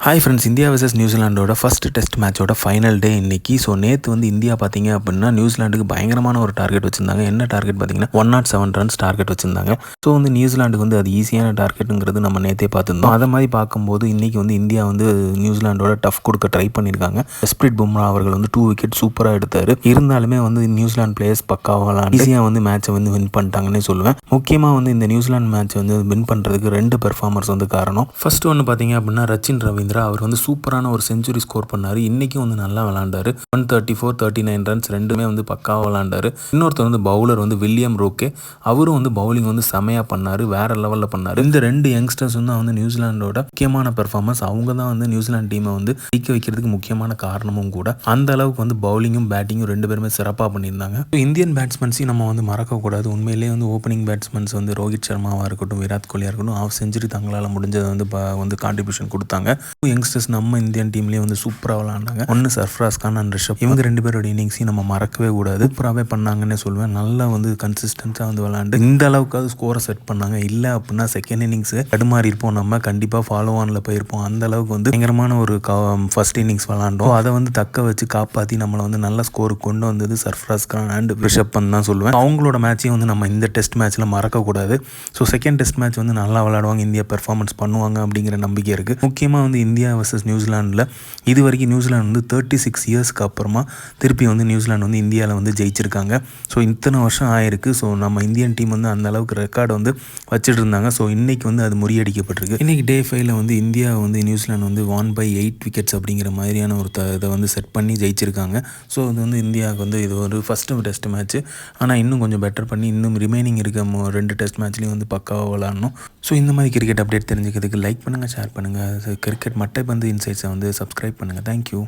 Hi friends, India versus நியூசிலாண்டோட first test மேட்சோட final day இன்னைக்கு. ஸோ நேற்று வந்து இந்தியா பார்த்தீங்க அப்படின்னா நியூசிலாண்டுக்கு பயங்கரமான ஒரு டார்கெட் வச்சிருந்தாங்க. என்ன டார்கெட் பார்த்தீங்கன்னா 107 ரன்ஸ் டார்கெட் வச்சிருந்தாங்க. ஸோ வந்து நியூசிலாண்டுக்கு வந்து அது ஈஸியான டார்கெட்டுங்கிறது நம்ம நேற்றே பார்த்துருந்தோம். அதை மாதிரி பார்க்கும்போது இன்னைக்கு வந்து இந்தியா வந்து நியூசிலாண்டோட டஃப் கொடுக்க ட்ரை பண்ணியிருக்காங்க. ஜஸ்பிரீத் பும்ரா அவர்கள் வந்து 2 விக்கெட் சூப்பராக எடுத்தார். இருந்தாலுமே வந்து நியூசிலாந்து பிளேயர்ஸ் பக்காவாக விளாண்டு ஈஸியாக வந்து மேட்சை வந்து வின் பண்ணிட்டாங்கன்னே சொல்லுவேன். முக்கியமாக வந்து இந்த நியூசிலாந்து மேட்ச் வந்து வின் பண்ணுறதுக்கு 2 பெர்ஃபார்மர்ஸ் வந்து காரணம். ஃபர்ஸ்ட் ஒன்று பார்த்தீங்க அப்படின்னா ரச்சின் ரவீந்திரா. அவர் வந்து சூப்பரான ஒரு செஞ்சுரி ஸ்கோர் பண்ணார். இன்றைக்கும் வந்து நல்லா விளாண்டாரு. 134, 39 ரன்ஸ் ரெண்டுமே வந்து பக்காவாக விளாண்டாரு. இன்னொருத்தர் வந்து பவுலர் வந்து வில்லியம் ரோக்கே. அவரும் வந்து பவுலிங் வந்து செமையாக பண்ணார், வேறு லெவலில் பண்ணார். இந்த 2 யங்ஸ்டர்ஸ் தான் வந்து நியூசிலாண்டோட முக்கியமான பெர்ஃபார்மன்ஸ். அவங்க தான் வந்து நியூசிலாந்து டீமை வந்து ஜெயிக்க வைக்கிறதுக்கு முக்கியமான காரணமும் கூட. அந்த அளவுக்கு வந்து பவுலிங்கும் பேட்டிங்கும் 2 பேருமே சிறப்பாக பண்ணியிருந்தாங்க. இந்தியன் பேட்ஸ்மேன்ஸையும் நம்ம வந்து மறக்கக்கூடாது. உண்மையிலேயே வந்து ஓப்பனிங் பேட்ஸ்மேன்ஸ் வந்து ரோஹித் சர்மாவாக இருக்கட்டும், விராட் கோலியாக இருக்கட்டும், ஆஃப் செஞ்சுரி தங்களால் முடிஞ்சதை வந்து கான்ட்ரிபியூஷன் கொடுத்தாங்க. யங்ஸ்டர்ஸ் நம்ம இந்தியன் டீம்லேயே வந்து சூப்பராக விளாண்டாங்க. ஒன்று சர்ஃப்ராஸ் கான் அண்ட் ரிஷப், இவங்க 2 பேரோட இன்னிங்ஸையும் நம்ம மறக்கவே கூடாது. சூப்பராகவே பண்ணாங்கன்னு சொல்லுவேன். நல்லா வந்து கன்சிஸ்டன்ஸாக வந்து விளாண்டு இந்த அளவுக்காவது ஸ்கோரை செட் பண்ணாங்க. இல்லை அப்படின்னா செகண்ட் இன்னிங்ஸ் தடுமாறி இருப்போம், நம்ம கண்டிப்பாக ஃபாலோ ஆனில் போயிருப்போம். அந்த அளவுக்கு வந்து பயங்கரமான ஒரு ஃபர்ஸ்ட் இன்னிங்ஸ் விளாண்டோம். அதை வந்து தக்க வச்சு காப்பாற்றி நம்மளை வந்து நல்ல ஸ்கோருக்கு கொண்டு வந்தது சர்ஃப்ராஸ் கான் அண்ட் ரிஷப் தான் சொல்லுவேன். அவங்களோட மேட்சையும் வந்து நம்ம இந்த டெஸ்ட் மேட்ச்சில் மறக்கக்கூடாது. ஸோ செகண்ட் டெஸ்ட் மேட்ச் வந்து நல்லா விளாடுவாங்க, இந்தியா பெர்ஃபார்மன்ஸ் பண்ணுவாங்க அப்படிங்கிற நம்பிக்கை இருக்குது. முக்கியமாக வந்து இந்தியா வர்சஸ் நியூசிலாண்டில் இது வரைக்கும் நியூசிலாந்து வந்து 36 இயர்ஸ்க்கு அப்புறமா திருப்பி வந்து நியூசிலாந்து வந்து இந்தியாவில் வந்து ஜெயிச்சிருக்காங்க. ஸோ இத்தனை வருஷம் ஆயிருக்கு. ஸோ நம்ம இந்தியன் டீம் வந்து அந்த அளவுக்கு ரெக்கார்டு வந்து வச்சுட்டு இருந்தாங்க. ஸோ இன்றைக்கி வந்து அது முறியடிக்கப்பட்டிருக்கு. இன்றைக்கி டே 5ல் வந்து இந்தியா வந்து நியூசிலாந்து வந்து 1/8 விக்கெட்ஸ் அப்படிங்கிற மாதிரியான ஒரு இதை வந்து செட் பண்ணி ஜெயிச்சிருக்காங்க. ஸோ இது வந்து இந்தியாவுக்கு வந்து இது ஒரு ஃபஸ்ட்டு டெஸ்ட் மேட்ச்சு. ஆனால் இன்னும் கொஞ்சம் பெட்டர் பண்ணி இன்னும் ரிமைனிங் இருக்க 2 டெஸ்ட் மேட்ச்லேயும் வந்து பக்காவாக விளாடணும். ஸோ இந்த மாதிரி கிரிக்கெட் அப்டேட் தெரிஞ்சுக்கிறதுக்கு லைக் பண்ணுங்கள், ஷேர் பண்ணுங்கள். கிரிக்கெட் மட்டை பந்து இன்சைட்ஸை வந்து சப்ஸ்கிரைப் பண்ணுங்கள். தேங்க்யூ.